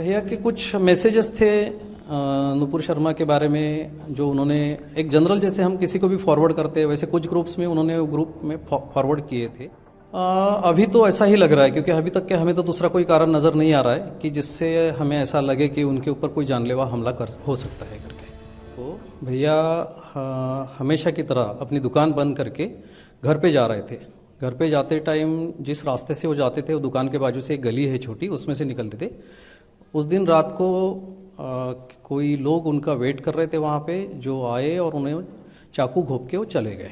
भैया के कुछ मैसेजेस थे नुपुर शर्मा के बारे में, जो उन्होंने एक जनरल जैसे हम किसी को भी फॉरवर्ड करते हैं वैसे कुछ ग्रुप्स में उन्होंने वो ग्रुप में फॉरवर्ड किए थे। अभी तो ऐसा ही लग रहा है, क्योंकि अभी तक के हमें तो दूसरा कोई कारण नज़र नहीं आ रहा है कि जिससे हमें ऐसा लगे कि उनके ऊपर कोई जानलेवा हमला हो सकता है करके। तो भैया हमेशा की तरह अपनी दुकान बंद करके घर पे जा रहे थे। घर पे जाते टाइम जिस रास्ते से वो जाते थे, वो दुकान के बाजू से एक गली है छोटी, उसमें से निकलते थे। उस दिन रात को कोई लोग उनका वेट कर रहे थे वहाँ पे, जो आए और उन्हें चाकू घोंप के वो चले गए।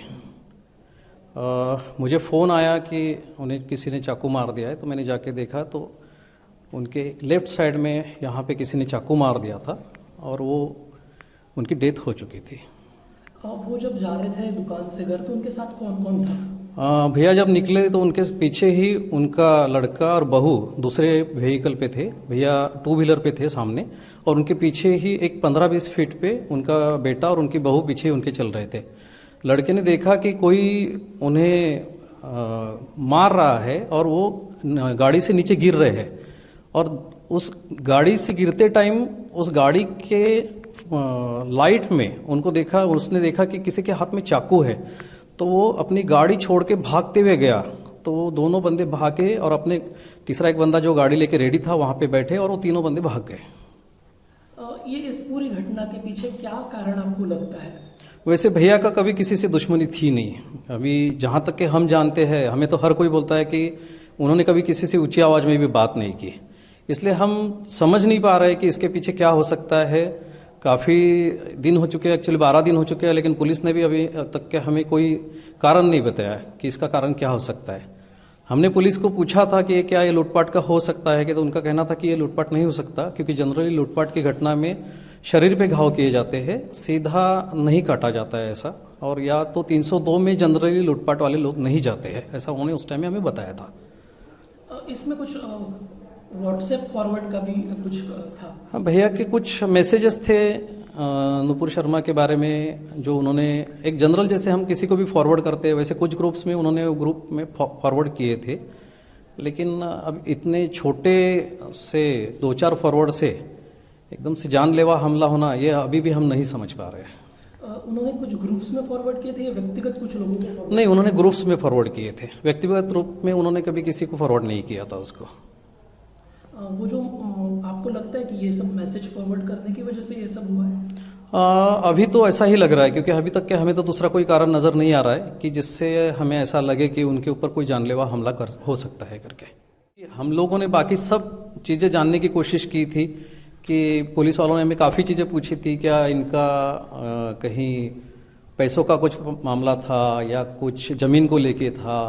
मुझे फ़ोन आया कि उन्हें किसी ने चाकू मार दिया है, तो मैंने जाके देखा तो उनके लेफ़्ट साइड में यहाँ पे किसी ने चाकू मार दिया था और वो उनकी डेथ हो चुकी थी। वो जब जा रहे थे दुकान से घर, तो उनके साथ कौन कौन था? भैया जब निकले तो उनके पीछे ही उनका लड़का और बहू दूसरे व्हीकल पे थे। भैया टू व्हीलर पे थे सामने, और उनके पीछे ही एक 15-20 फीट पे उनका बेटा और उनकी बहू पीछे उनके चल रहे थे। लड़के ने देखा कि कोई उन्हें मार रहा है और वो गाड़ी से नीचे गिर रहे हैं, और उस गाड़ी से गिरते टाइम उस गाड़ी के लाइट में उसने देखा कि किसी के हाथ में चाकू है। तो वो अपनी गाड़ी छोड़ के भागते हुए गया। तो वो दोनों बंदे भागे और अपने तीसरा एक बंदा जो गाड़ी लेके रेडी था वहाँ पे बैठे, और वो तीनों बंदे भाग गए। ये इस पूरी घटना के पीछे क्या कारण आपको लगता है? वैसे भैया का कभी किसी से दुश्मनी थी नहीं। अभी जहाँ तक कि हम जानते हैं, हमें तो हर कोई बोलता है कि उन्होंने कभी किसी से ऊंची आवाज़ में भी बात नहीं की। इसलिए हम समझ नहीं पा रहे कि इसके पीछे क्या हो सकता है। काफ़ी दिन हो चुके हैं, एक्चुअली 12 दिन हो चुके हैं, लेकिन पुलिस ने भी अभी तक के हमें कोई कारण नहीं बताया कि इसका कारण क्या हो सकता है। हमने पुलिस को पूछा था कि क्या ये लूटपाट का हो सकता है, कि तो उनका कहना था कि ये लूटपाट नहीं हो सकता, क्योंकि जनरली लूटपाट की घटना में शरीर पे घाव किए जाते हैं, सीधा नहीं काटा जाता है ऐसा। और या तो 302 में जनरली लूटपाट वाले लोग नहीं जाते हैं, ऐसा उन्होंने उस टाइम में हमें बताया था। इसमें कुछ व्हाट्सएप फॉरवर्ड का भी कुछ था? हाँ, भैया के कुछ मैसेजेस थे नुपुर शर्मा के बारे में, जो उन्होंने एक जनरल जैसे हम किसी को भी फॉरवर्ड करते हैं वैसे कुछ ग्रुप्स में उन्होंने वो ग्रुप में फॉरवर्ड किए थे। लेकिन अब इतने छोटे से 2-4 फॉरवर्ड से एकदम से जानलेवा हमला होना, ये अभी भी हम नहीं समझ पा रहे हैं। उन्होंने कुछ ग्रुप्स में फॉरवर्ड किए थे या व्यक्तिगत कुछ लोगों को? नहीं, उन्होंने ग्रुप्स में फॉरवर्ड किए थे। व्यक्तिगत रूप में उन्होंने कभी किसी को फॉरवर्ड नहीं किया था उसको। वो जो आपको लगता है कि ये सब मैसेज फॉरवर्ड करने की वजह से ये सब हुआ है? अभी तो ऐसा ही लग रहा है, क्योंकि अभी तक के हमें तो दूसरा कोई कारण नज़र नहीं आ रहा है कि जिससे हमें ऐसा लगे कि उनके ऊपर कोई जानलेवा हमला हो सकता है करके। हम लोगों ने बाकी सब चीज़ें जानने की कोशिश की थी कि पुलिस वालों ने हमें काफ़ी चीज़ें पूछी थी, क्या इनका कहीं पैसों का कुछ मामला था या कुछ ज़मीन को लेके था,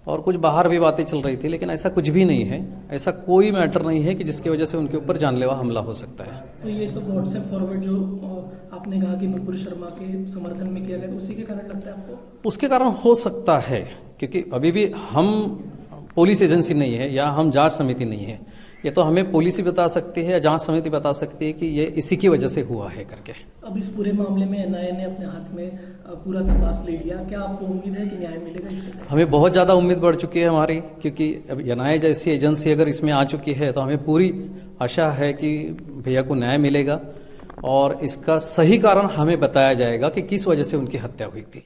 और कुछ बाहर भी बातें चल रही थी। लेकिन ऐसा कुछ भी नहीं है, ऐसा कोई मैटर नहीं है कि जिसकी वजह से उनके ऊपर जानलेवा हमला हो सकता है। तो ये सब व्हाट्सएप फॉरवर्ड जो आपने कहा कि नुपुर शर्मा के समर्थन में किया गया, तो उसी के कारण लगता है आपको? उसके कारण हो सकता है, क्योंकि अभी भी हम पुलिस एजेंसी नहीं है या हम जांच समिति नहीं है। ये तो हमें पुलिस ही बता सकती है या जांच समिति बता सकती है कि ये इसी की वजह से हुआ है करके। अब इस पूरे मामले में एनआईए ने अपने हाथ में पूरा तपास ले लिया, क्या आपको उम्मीद है कि न्याय मिलेगा इससे? हमें बहुत ज़्यादा उम्मीद बढ़ चुकी है हमारी, क्योंकि अब एनआईए जैसी एजेंसी अगर इसमें आ चुकी है तो हमें पूरी आशा है कि भैया को न्याय मिलेगा और इसका सही कारण हमें बताया जाएगा कि किस वजह से उनकी हत्या हुई थी।